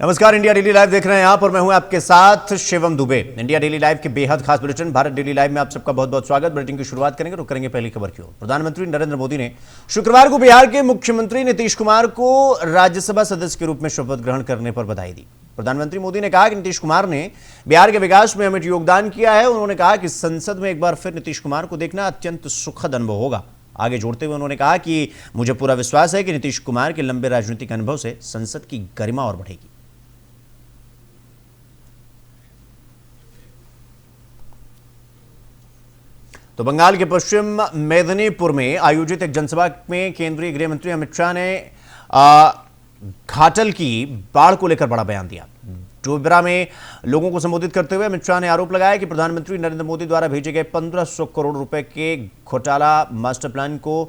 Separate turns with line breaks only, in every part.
नमस्कार, India daily live देख रहे हैं आप और मैं हूं आपके साथ Shivam Dubey. India daily live के बेहद खास बुलेटिन भारत डेली लाइव में आप सबका बहुत बहुत स्वागत। बुलेटिन की शुरुआत करेंगे तो करेंगे पहली खबर की ओर। प्रधानमंत्री नरेंद्र मोदी ने शुक्रवार को बिहार के मुख्यमंत्री नीतीश कुमार को राज्यसभा सदस्य के रूप में शपथ ग्रहण करने पर बधाई दी। प्रधानमंत्री मोदी ने कहा कि नीतीश कुमार ने बिहार के विकास में अमिट योगदान किया है। उन्होंने कहा कि संसद में एक बार फिर नीतीश कुमार को देखना अत्यंत सुखद अनुभव होगा। आगे जोड़ते हुए उन्होंने कहा कि मुझे पूरा विश्वास है कि नीतीश कुमार के लंबे राजनीतिक अनुभव से संसद की गरिमा और बढ़ेगी। तो बंगाल के पश्चिम मेदिनीपुर में आयोजित एक जनसभा में केंद्रीय गृह मंत्री अमित शाह ने घाटल की बाढ़ को लेकर बड़ा बयान दिया। डोबरा में लोगों को संबोधित करते हुए अमित शाह ने आरोप लगाया कि प्रधानमंत्री नरेंद्र मोदी द्वारा भेजे गए 1500 करोड़ रुपए के घोटाला मास्टर प्लान को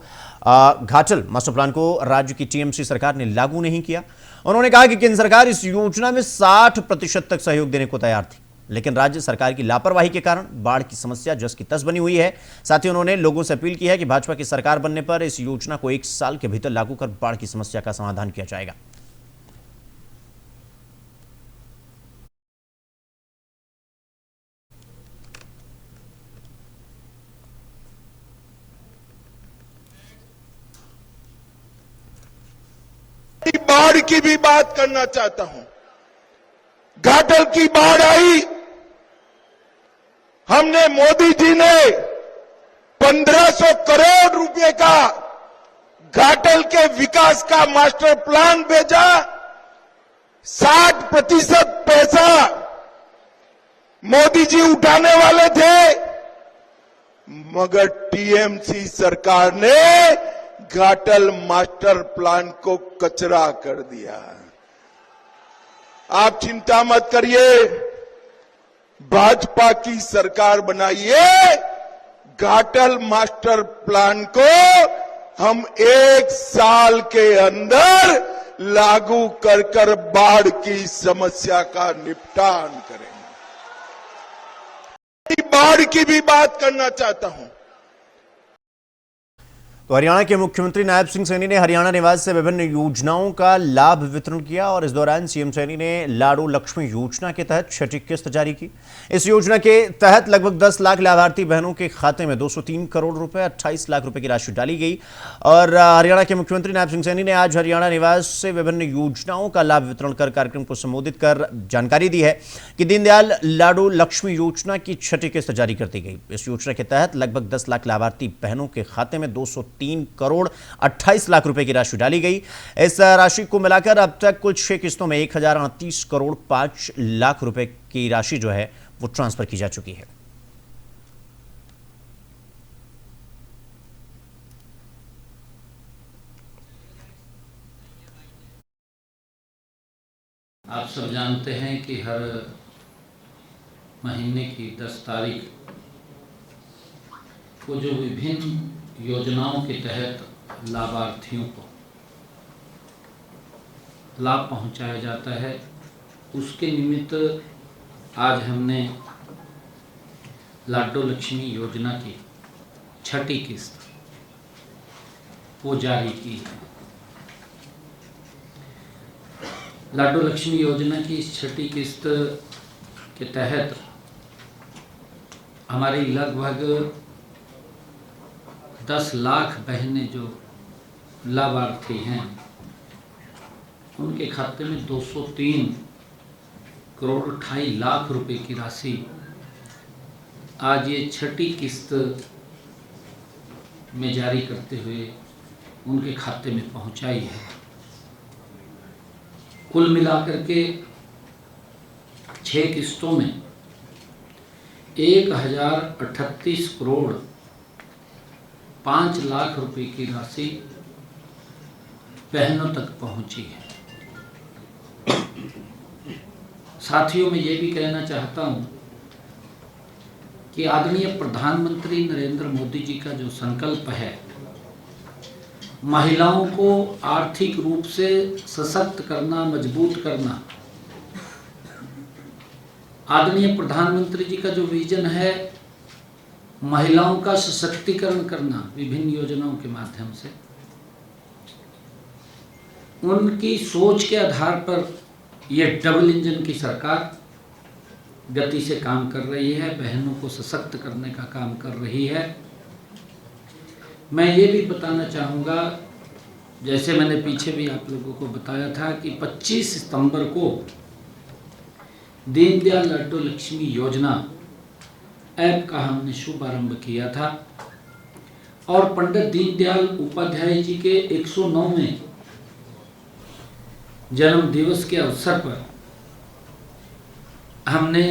घाटल मास्टर प्लान को राज्य की टीएमसी सरकार ने लागू नहीं किया। उन्होंने कहा कि केंद्र सरकार इस योजना में 60% तक सहयोग देने को तैयार थी, लेकिन राज्य सरकार की लापरवाही के कारण बाढ़ की समस्या जस की तस बनी हुई है। साथ ही उन्होंने लोगों से अपील की है कि भाजपा की सरकार बनने पर इस योजना को 1 साल के भीतर लागू कर बाढ़ की समस्या का समाधान किया जाएगा।
बाढ़ की भी बात करना चाहता हूं। घाटल की बाढ़ आई, हमने मोदी जी ने 1500 करोड़ रुपए का घाटल के विकास का मास्टर प्लान भेजा। 60% पैसा मोदी जी उठाने वाले थे, मगर टीएमसी सरकार ने घाटल मास्टर प्लान को कचरा कर दिया। आप चिंता मत करिए, भाजपा की सरकार बनाइए, घाटल मास्टर प्लान को हम 1 साल के अंदर लागू कर बाढ़ की समस्या का निपटान करेंगे। बाढ़ की भी बात करना चाहता हूं।
तो हरियाणा के मुख्यमंत्री नायब सिंह सैनी ने हरियाणा निवास से विभिन्न योजनाओं का लाभ वितरण किया और इस दौरान सीएम सैनी ने लाडो लक्ष्मी योजना के तहत 6ठी किस्त जारी की। इस योजना के तहत लगभग 10 लाख लाभार्थी बहनों के खाते में 203 करोड़ रुपए 28 लाख रुपए की राशि डाली गई। और हरियाणा के मुख्यमंत्री नायब सिंह सैनी ने आज हरियाणा निवास से विभिन्न योजनाओं का लाभ वितरण कर कार्यक्रम को संबोधित कर जानकारी दी है कि दीनदयाल लाडो लक्ष्मी योजना की 6ठी किस्त जारी कर दी गई। इस योजना के तहत लगभग 10 लाख लाभार्थी बहनों के खाते में 203 करोड़ 28 लाख रुपए की राशि डाली गई। इस राशि को मिलाकर अब तक कुल 6 किस्तों में 1038 करोड़ 5 लाख रुपए की राशि जो है वो ट्रांसफर की जा चुकी है।
आप सब जानते हैं कि हर महीने की 10 तारीख को जो विभिन्न योजनाओं के तहत लाभार्थियों को लाभ पहुंचाया जाता है, उसके निमित्त आज हमने लाडो लक्ष्मी योजना की 6ठी किस्त वो जारी की है। लाडो लक्ष्मी योजना की इस 6ठी किस्त के तहत हमारी लगभग 10 लाख बहनें जो लाभार्थी हैं, उनके खाते में 203 करोड़ 28 लाख रुपए की राशि आज ये 6ठी किस्त में जारी करते हुए उनके खाते में पहुंचाई है। कुल मिलाकर के 6 किस्तों में 1038 करोड़ 5 लाख रुपए की राशि बहनों तक पहुंची है। साथियों, मैं ये भी कहना चाहता हूं कि आदरणीय प्रधानमंत्री नरेंद्र मोदी जी का जो संकल्प है, महिलाओं को आर्थिक रूप से सशक्त करना, मजबूत करना, आदरणीय प्रधानमंत्री जी का जो विजन है, महिलाओं का सशक्तिकरण करना विभिन्न योजनाओं के माध्यम से, उनकी सोच के आधार पर ये डबल इंजन की सरकार गति से काम कर रही है, बहनों को सशक्त करने का काम कर रही है। मैं ये भी बताना चाहूँगा, जैसे मैंने पीछे भी आप लोगों को बताया था कि 25 सितंबर को दीनदयाल लाडो लक्ष्मी योजना ऐप का हमने शुभारंभ किया था और पंडित दीनदयाल उपाध्याय जी के 109वें जन्म दिवस के अवसर पर हमने।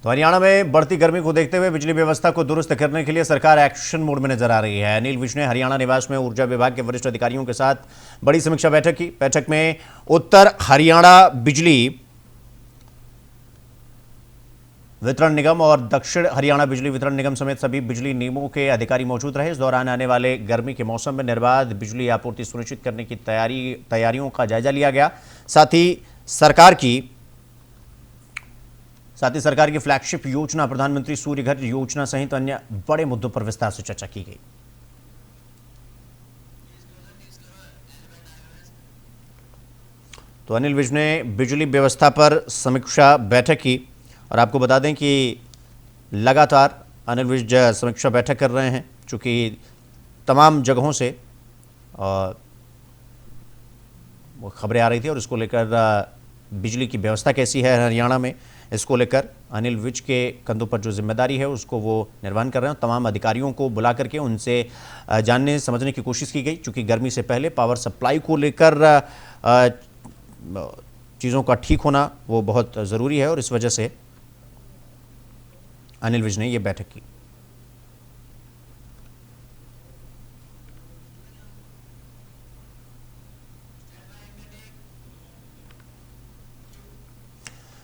तो हरियाणा में बढ़ती गर्मी को देखते हुए बिजली व्यवस्था को दुरुस्त करने के लिए सरकार एक्शन मोड में नजर आ रही है। अनिल विज ने हरियाणा निवास में ऊर्जा विभाग के वरिष्ठ अधिकारियों के साथ बड़ी समीक्षा बैठक की। बैठक में उत्तर हरियाणा बिजली वितरण निगम और दक्षिण हरियाणा बिजली वितरण निगम समेत सभी बिजली निगमों के अधिकारी मौजूद रहे। इस दौरान आने वाले गर्मी के मौसम में निर्बाध बिजली आपूर्ति सुनिश्चित करने की तैयारियों का जायजा लिया गया। साथ ही सरकार की फ्लैगशिप योजना प्रधानमंत्री सूर्य घर योजना सहित अन्य बड़े मुद्दों पर विस्तार से चर्चा की गई। तो अनिल विज ने बिजली व्यवस्था पर समीक्षा बैठक की और आपको बता दें कि लगातार अनिल विज समीक्षा बैठक कर रहे हैं, चूंकि तमाम जगहों से वो खबरें आ रही थी और इसको लेकर बिजली की व्यवस्था कैसी है हरियाणा में, इसको लेकर अनिल विज के कंधों पर जो जिम्मेदारी है उसको वो निर्वहन कर रहे हैं। तमाम अधिकारियों को बुला करके उनसे जानने समझने की कोशिश की गई, क्योंकि गर्मी से पहले पावर सप्लाई को लेकर चीज़ों का ठीक होना वो बहुत ज़रूरी है और इस वजह से अनिल विज ने ये बैठक की।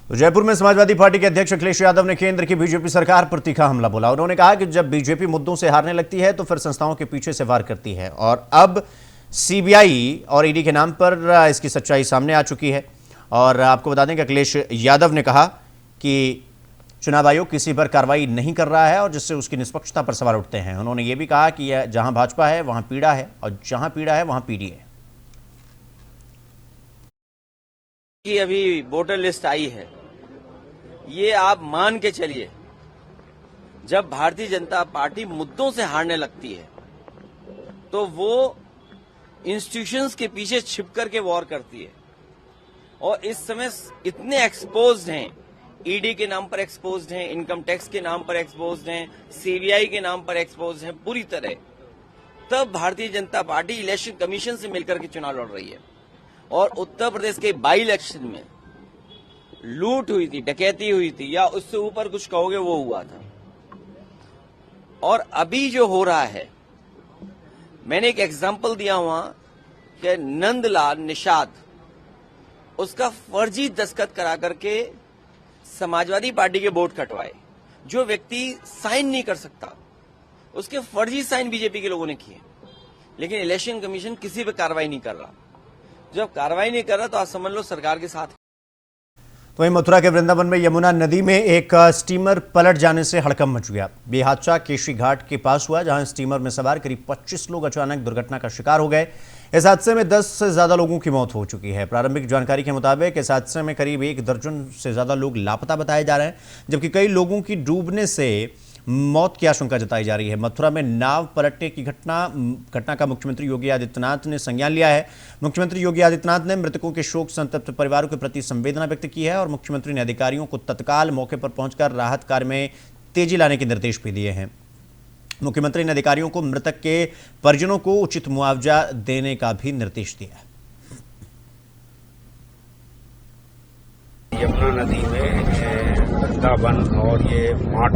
तो जयपुर में समाजवादी पार्टी के अध्यक्ष अखिलेश यादव ने केंद्र की बीजेपी सरकार पर तीखा हमला बोला। उन्होंने कहा कि जब बीजेपी मुद्दों से हारने लगती है तो फिर संस्थाओं के पीछे से वार करती है और अब सीबीआई और ईडी के नाम पर इसकी सच्चाई सामने आ चुकी है। और आपको बता दें कि अखिलेश यादव ने कहा कि चुनाव आयोग किसी पर कार्रवाई नहीं कर रहा है और जिससे उसकी निष्पक्षता पर सवाल उठते हैं। उन्होंने ये भी कहा कि जहां भाजपा है वहां पीड़ा है और जहां पीड़ा है वहां पीढ़ी है।
कि अभी वोटर लिस्ट आई है, ये आप मान के चलिए, जब भारतीय जनता पार्टी मुद्दों से हारने लगती है तो वो इंस्टीट्यूशंस के पीछे छिप करके वॉर करती है। और इस समय इतने एक्सपोज्ड हैं, ईडी के नाम पर एक्सपोज्ड हैं, इनकम टैक्स के नाम पर एक्सपोज्ड हैं, सीबीआई के नाम पर एक्सपोज्ड हैं पूरी तरह। तब Bharatiya Janata party election commission से मिलकर के चुनाव लड़ रही है। और उत्तर प्रदेश के बाई इलेक्शन में लूट हुई थी, डकैती हुई थी, या उससे ऊपर कुछ कहोगे वो हुआ था। और अभी जो हो रहा है, मैंने एक एग्जाम्पल दिया वहां कि नंदलाल निषाद, उसका फर्जी दस्तखत करा करके समाजवादी पार्टी के वोट कटवाए। जो व्यक्ति साइन नहीं कर सकता, उसके फर्जी साइन बीजेपी के लोगों ने किए, लेकिन इलेक्शन कमीशन किसी पे कार्रवाई नहीं कर रहा। जब कार्रवाई नहीं कर रहा तो आप समझ लो सरकार के साथ।
तो वहीं मथुरा के वृंदावन में यमुना नदी में एक स्टीमर पलट जाने से हड़कंप मच गया। ये हादसा केशी घाट के पास हुआ, जहां स्टीमर में सवार करीब 25 लोग अचानक दुर्घटना का शिकार हो गए। इस हादसे में 10 से ज्यादा लोगों की मौत हो चुकी है। प्रारंभिक जानकारी के मुताबिक इस हादसे में करीब 1 दर्जन से ज्यादा लोग लापता बताए जा रहे हैं, जबकि कई लोगों की डूबने से मौत की आशंका जताई जा रही है। मथुरा में नाव पलटने की घटना का मुख्यमंत्री योगी आदित्यनाथ ने संज्ञान लिया है। मुख्यमंत्री योगी आदित्यनाथ ने मृतकों के शोक संतप्त परिवारों के प्रति संवेदना व्यक्त की है और मुख्यमंत्री ने अधिकारियों को तत्काल मौके पर पहुंचकर राहत कार्य में तेजी लाने के निर्देश भी दिए हैं। मुख्यमंत्री ने अधिकारियों को मृतक के परिजनों को उचित मुआवजा देने का भी निर्देश दिया है।
यमुना नदी में वृंदावन और ये माठ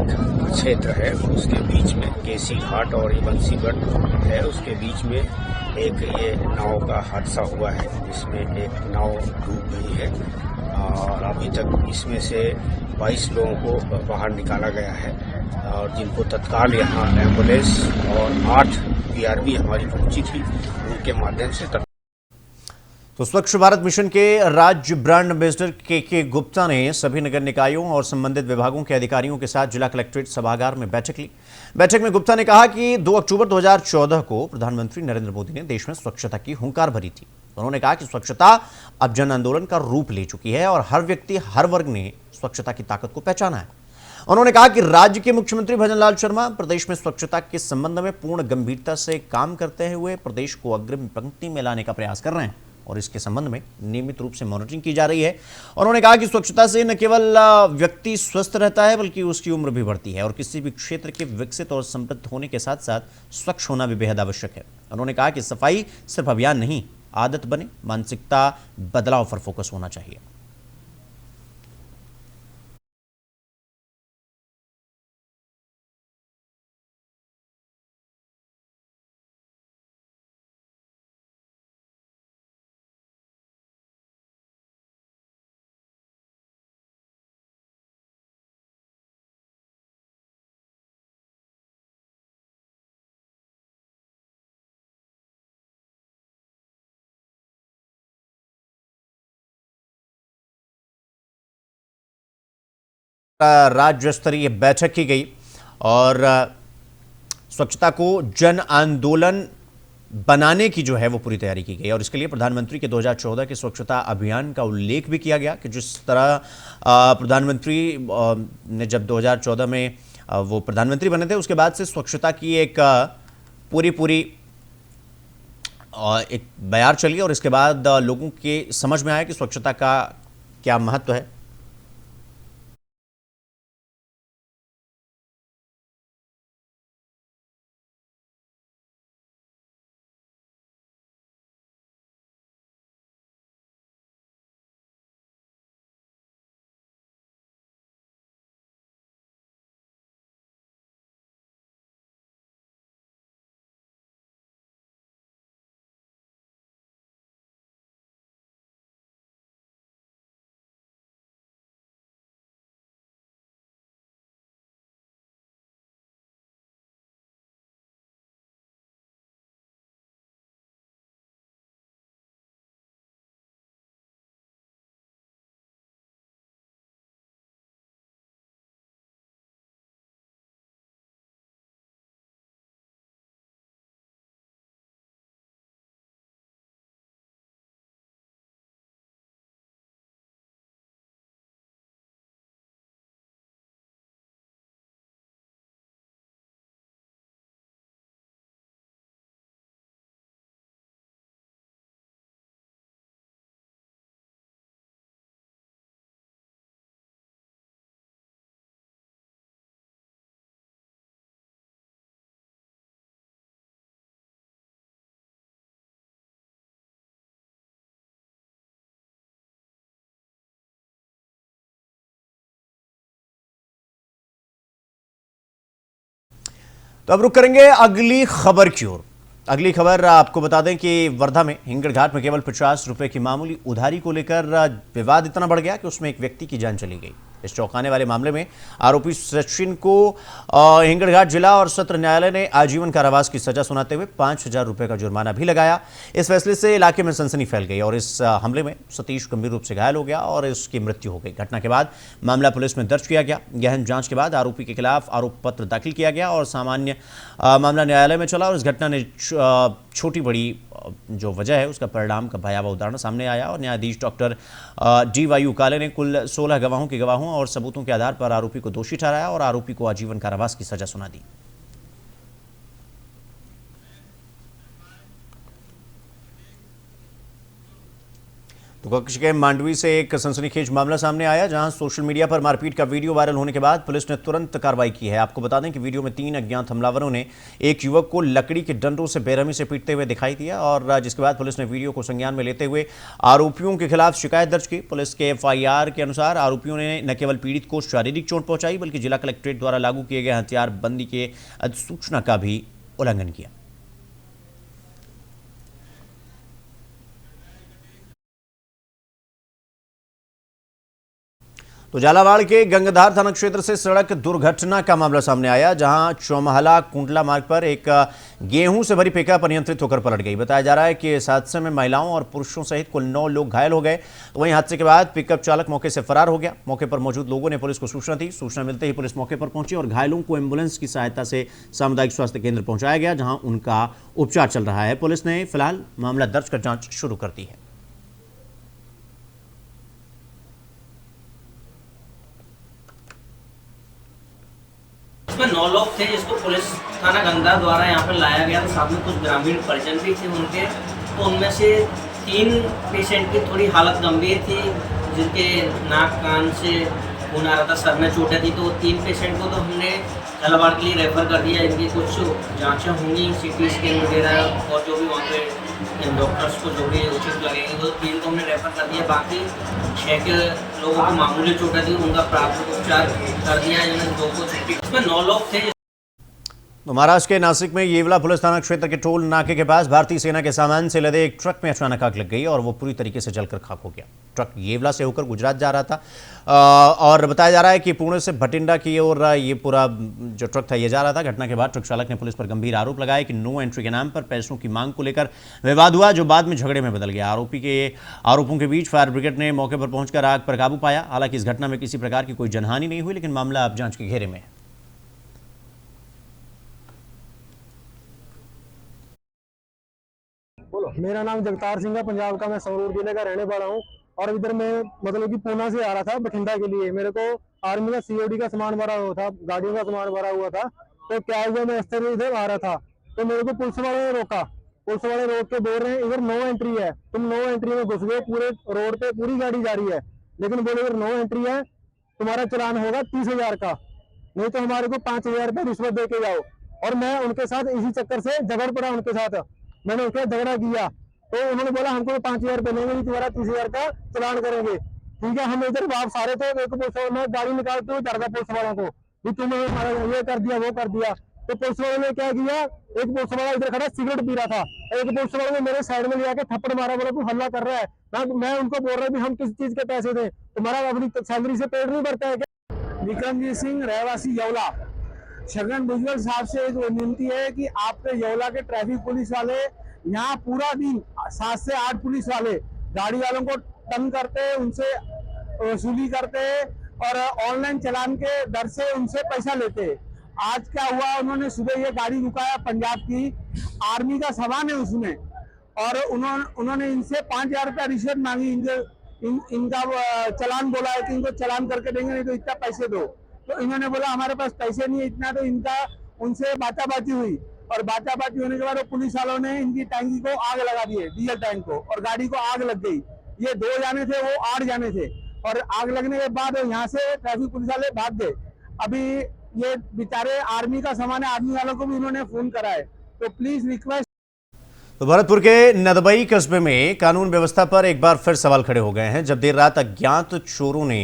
क्षेत्र है, उसके बीच में केसी घाट और ये बंसीगढ़ है, उसके बीच में एक ये नाव का हादसा हुआ है, जिसमें एक नाव डूब गई है और अभी तक इसमें से 22 लोगों को बाहर निकाला गया है और जिनको तत्काल यहाँ एम्बुलेंस और 8 पीआरबी हमारी पहुंची थी, उनके माध्यम से
तो स्वच्छ भारत मिशन के राज्य ब्रांड एम्बेसडर के गुप्ता ने सभी नगर निकायों और संबंधित विभागों के अधिकारियों के साथ जिला कलेक्ट्रेट सभागार में बैठक ली। बैठक में गुप्ता ने कहा कि 2 अक्टूबर 2014 को प्रधानमंत्री नरेंद्र मोदी ने देश में स्वच्छता की हुंकार भरी थी। उन्होंने कहा कि स्वच्छता अब जन आंदोलन का रूप ले चुकी है और हर व्यक्ति, हर वर्ग ने स्वच्छता की ताकत को पहचाना है। उन्होंने कहा कि राज्य के मुख्यमंत्री भजनलाल शर्मा प्रदेश में स्वच्छता के संबंध में पूर्ण गंभीरता से काम करते हुए प्रदेश को अग्रिम पंक्ति में लाने का प्रयास कर रहे हैं और इसके संबंध में नियमित रूप से मॉनिटरिंग की जा रही है। उन्होंने कहा कि स्वच्छता से न केवल व्यक्ति स्वस्थ रहता है बल्कि उसकी उम्र भी बढ़ती है और किसी भी क्षेत्र के विकसित और समृद्ध होने के साथ साथ स्वच्छ होना भी बेहद आवश्यक है। उन्होंने कहा कि सफाई सिर्फ अभियान नहीं, आदत बने, मानसिकता बदलाव पर फोकस होना चाहिए। राज्य स्तरीय बैठक की गई और स्वच्छता को जन आंदोलन बनाने की जो है वो पूरी तैयारी की गई और इसके लिए प्रधानमंत्री के 2014 के स्वच्छता अभियान का उल्लेख भी किया गया कि जिस तरह प्रधानमंत्री ने जब 2014 में वो प्रधानमंत्री बने थे उसके बाद से स्वच्छता की एक पूरी एक बयार चली और इसके बाद लोगों के समझ में आया कि स्वच्छता का क्या महत्व है। तो अब रुक करेंगे अगली खबर की ओर। अगली खबर आपको बता दें कि वर्धा में हिंगड़ घाट में केवल 50 रुपए की मामूली उधारी को लेकर विवाद इतना बढ़ गया कि उसमें एक व्यक्ति की जान चली गई। इस चौंकाने वाले मामले में आरोपी सचिन को हिंगड़ घाट जिला और सत्र न्यायालय ने आजीवन कारावास की सजा सुनाते हुए 5,000 रुपए का जुर्माना भी लगाया। इस फैसले से इलाके में सनसनी फैल गई और इस हमले में सतीश गंभीर रूप से घायल हो गया और उसकी मृत्यु हो गई। घटना के बाद मामला पुलिस में दर्ज किया गया। गहन जांच के बाद आरोपी के खिलाफ आरोप पत्र दाखिल किया गया और सामान्य मामला न्यायालय में चला और इस घटना ने छोटी बड़ी जो वजह है उसका परिणाम का भयावह उदाहरण सामने आया और न्यायाधीश डॉक्टर DY काले ने कुल 16 गवाहों और सबूतों के आधार पर आरोपी को दोषी ठहराया और आरोपी को आजीवन कारावास की सजा सुना दी। तो कक्ष के मांडवी से एक सनसनीखेज मामला सामने आया जहां सोशल मीडिया पर मारपीट का वीडियो वायरल होने के बाद पुलिस ने तुरंत कार्रवाई की है। आपको बता दें कि वीडियो में 3 अज्ञात हमलावरों ने एक युवक को लकड़ी के डंडों से बेरहमी से पीटते हुए दिखाई दिया और जिसके बाद पुलिस ने वीडियो को संज्ञान में लेते हुए आरोपियों के खिलाफ शिकायत दर्ज की। पुलिस के FIR के अनुसार आरोपियों ने न केवल पीड़ित को शारीरिक चोट पहुंचाई बल्कि जिला कलेक्ट्रेट द्वारा लागू किए गए हथियार बंदी के अधिसूचना का भी उल्लंघन किया। तो झालावाड़ के गंगाधार थाना क्षेत्र से सड़क दुर्घटना का मामला सामने आया, जहां चौमहला कुंडला मार्ग पर एक गेहूं से भरी पिकअप अनियंत्रित होकर पलट गई। बताया जा रहा है कि इस हादसे में महिलाओं और पुरुषों सहित कुल 9 लोग घायल हो गए। तो वहीं हादसे के बाद पिकअप चालक मौके से फरार हो गया। मौके पर मौजूद लोगों ने पुलिस को सूचना दी। सूचना मिलते ही पुलिस मौके पर पहुंची और घायलों को एम्बुलेंस की सहायता से सामुदायिक स्वास्थ्य केंद्र पहुंचाया गया, जहां उनका उपचार चल रहा है। पुलिस ने फिलहाल मामला दर्ज कर जांच शुरू कर दी है।
इसमें 9 लोग थे, जिसको पुलिस थाना गंगा द्वारा यहाँ पर लाया गया। तो साथ में कुछ ग्रामीण परिजन भी थे उनके। तो उनमें से 3 पेशेंट की थोड़ी हालत गंभीर थी, जिनके नाक कान से खून आ रहा था, सर में चोटें थी। तो 3 पेशेंट को तो हमने झालावाड़ के लिए रेफर कर दिया। इनकी कुछ जांचें होंगी, CT स्कैन वगैरह, और जो भी वहाँ पे डॉक्टर्स को जो भी उचित लगेंगे, तो 3 को हमने रेफर कर दिया। बाकी 6 के लोगों को मामूली चोटें थी, उनका प्राथमिक उपचार कर दिया। जिनमें 2 को छुट्टी। इसमें 9 लोग थे।
तो महाराष्ट्र के नासिक में येवला पुलिस थाना क्षेत्र के टोल नाके के पास भारतीय सेना के सामान से लदे एक ट्रक में अचानक आग लग गई और वो पूरी तरीके से जलकर खाक हो गया। ट्रक येवला से होकर गुजरात जा रहा था और बताया जा रहा है कि पुणे से भटिंडा की ओर ये पूरा जो ट्रक था ये जा रहा था। घटना के बाद ट्रक चालक ने पुलिस पर गंभीर आरोप लगाया कि नो एंट्री के नाम पर पैसों की मांग को लेकर विवाद हुआ, जो बाद में झगड़े में बदल गया। आरोपों के बीच फायर ब्रिगेड ने मौके पर पहुंचकर आग पर काबू पाया। हालांकि इस घटना में किसी प्रकार की कोई जनहानि नहीं हुई, लेकिन मामला अब जांच के घेरे में है।
मेरा नाम जगतार सिंह है, पंजाब का। मैं संगरूर जिले का रहने वाला हूँ और इधर मैं मतलब कि पूना से आ रहा था बठिंडा के लिए। मेरे को आर्मी का COD का सामान भरा हुआ था, गाड़ियों का सामान भरा हुआ था। तो क्या हुआ, मैं रास्ते में इधर आ रहा था तो मेरे को पुलिस वाले ने रोका। पुलिस वाले रोक के बोल रहे हैं इधर नो एंट्री है, तुम नो एंट्री में घुस गए। पूरे रोड पे पूरी गाड़ी जा रही है, लेकिन बोले इधर नो एंट्री है, तुम्हारा चलान होगा 30,000 का, नहीं तो हमारे को 5,000 रुपये रिश्वत दे के जाओ। और मैं उनके साथ इसी चक्कर से झगड़ पड़ा उनके साथ। मैंने उसके झगड़ा किया तो उन्होंने बोला हमको 5,000 रुपये लेंगे, तुम्हारा 30,000 का चलान करेंगे। ठीक है, हम इधर वापस आ रहे थे, एक पुलिस में गाड़ी निकालते हुए डर गया पुलिस वालों को भी तुमने ये कर दिया वो कर दिया। तो पुलिस वालों ने क्या किया, एक पुलिस वाला इधर खड़ा सिगरेट पी रहा था, एक पुलिस वाले ने मेरे साइड में लिया के थप्पड़ मारा। बोला तू हल्ला कर रहा है। मैं उनको बोल रहा भी हम किस चीज के पैसे दें, तुम्हारा अपनी सैलरी से पेट नहीं भरता है क्या। विक्रमजीत सिंह, रहवासी येवला। छगन भुजबल साहब से एक विनती है कि आपके येवला के ट्रैफिक पुलिस वाले यहाँ पूरा दिन 7 से 8 पुलिस वाले गाड़ी वालों को तंग करते हैं, उनसे वसूली करते हैं और ऑनलाइन चलान के दर से उनसे पैसा लेते हैं। आज क्या हुआ, उन्होंने सुबह ये गाड़ी रुकाया, पंजाब की आर्मी का सामान है उसमें, और उन्होंने इनसे 5,000 रुपया रिश्वत मांगी। इनका चलान बोला है कि इनको चलान करके देंगे, नहीं तो इतना पैसे दो। तो इन्होंने बोला हमारे पास पैसे नहीं है इतना। तो इनका उनसे बाताबाती हुई और बाताबाती होने के बाद पुलिस वालों ने इनकी टैंकी को आग लगा दिए, डीजल टैंक को, और गाड़ी को आग लग गई। ये 2 जाने थे, वो 8 जाने थे, और आग लगने के बाद यहाँ से ट्रैफिक पुलिस वाले भाग गए। अभी ये बेचारे आर्मी का सामान है, आर्मी वालों को भी उन्होंने फोन करा है। तो प्लीज रिक्वेस्ट।
तो भरतपुर के नदबई कस्बे में कानून व्यवस्था पर एक बार फिर सवाल खड़े हो गए हैं, जब देर रात अज्ञात चोरों ने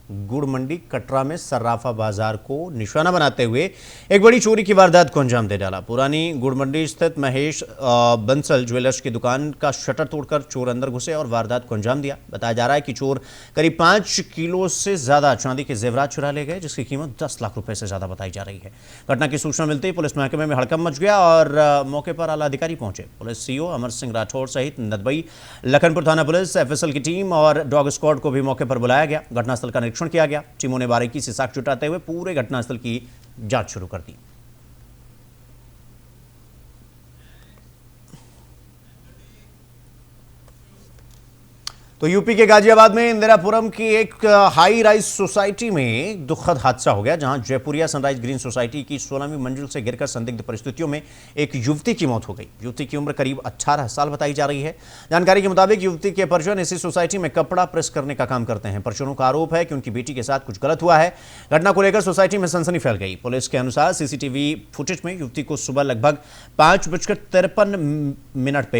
गुड़ मंडी कटरा में सर्राफा बाजार को निशाना बनाते हुए एक बड़ी चोरी की वारदात को अंजाम दे डाला। पुरानी गुड़ मंडी स्थित महेश बंसल ज्वेलर्स की दुकान का शटर तोड़कर चोर अंदर घुसे और वारदात को अंजाम दिया। बताया जा रहा है कि चोर करीब 5 किलो से ज्यादा चांदी के जेवरात चुरा ले गए, जिसकी कीमत 10 लाख रुपए से ज्यादा बताई जा रही है। घटना की सूचना मिलते ही पुलिस महकमे में हड़कंप मच गया और मौके पर आला अधिकारी पहुंचे। पुलिस CO अमर सिंह राठौर सहित नदबई, लखनपुर थाना पुलिस, FSL की टीम और डॉग स्क्वाड को भी मौके पर बुलाया गया। घटनास्थल का निरीक्षण किया गया। टीमों ने बारीकी से साक्ष्य जुटाते हुए पूरे घटनास्थल की जांच शुरू कर दी। तो यूपी के गाजियाबाद में इंदिरापुरम की एक हाई राइज सोसाइटी में दुखद हादसा हो गया, जहां जयपुरिया सनराइज ग्रीन सोसाइटी की 16वीं मंजिल से गिरकर संदिग्ध परिस्थितियों में एक युवती की मौत हो गई। युवती की उम्र करीब 18 साल बताई जा रही है। जानकारी के मुताबिक युवती के परिजन इसी सोसाइटी में कपड़ा प्रेस करने का काम करते हैं। परिजनों का आरोप है कि उनकी बेटी के साथ कुछ गलत हुआ है। घटना को लेकर सोसाइटी में सनसनी फैल गई। पुलिस के अनुसार CCTV फुटेज में युवती को सुबह लगभग 5:53 पर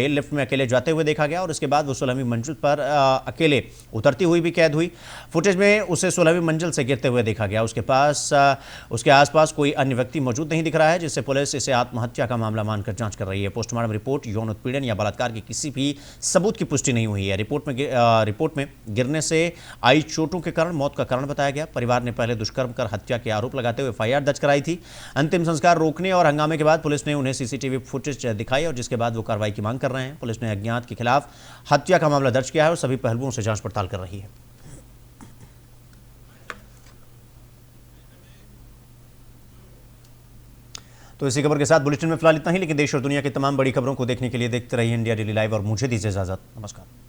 लिफ्ट में अकेले जाते हुए देखा गया और इसके बाद वो 16वीं मंजिल पर अकेले उतरती हुई भी कैद हुई। फुटेज में उसे 16वीं मंजिल से गिरते हुए देखा गया। उसके आसपास कोई अन्य व्यक्ति मौजूद नहीं दिख रहा है, जिससे पुलिस इसे आत्महत्या का मामला मानकर जांच कर रही है। पोस्टमार्टम रिपोर्ट यौन उत्पीड़न या बलात्कार की किसी भी सबूत की पुष्टि नहीं हुई है। रिपोर्ट में गिरने से आई चोटों के कारण मौत का कारण बताया गया। परिवार ने पहले दुष्कर्म कर हत्या के आरोप लगाते हुए एफआईआर दर्ज कराई थी। अंतिम संस्कार रोकने और हंगामे के बाद पुलिस ने उन्हें सीसीटीवी फुटेज दिखाई और जिसके बाद वो कार्रवाई की मांग कर रहे हैं। पुलिस ने अज्ञात के खिलाफ हत्या का मामला दर्ज किया है और सभी पहलुओं से जांच पड़ताल कर रही है। तो इसी खबर के साथ बुलेटिन में फिलहाल इतना ही, लेकिन देश और दुनिया की तमाम बड़ी खबरों को देखने के लिए देखते रहिए इंडिया डेली लाइव और मुझे दीजिए इजाजत। नमस्कार।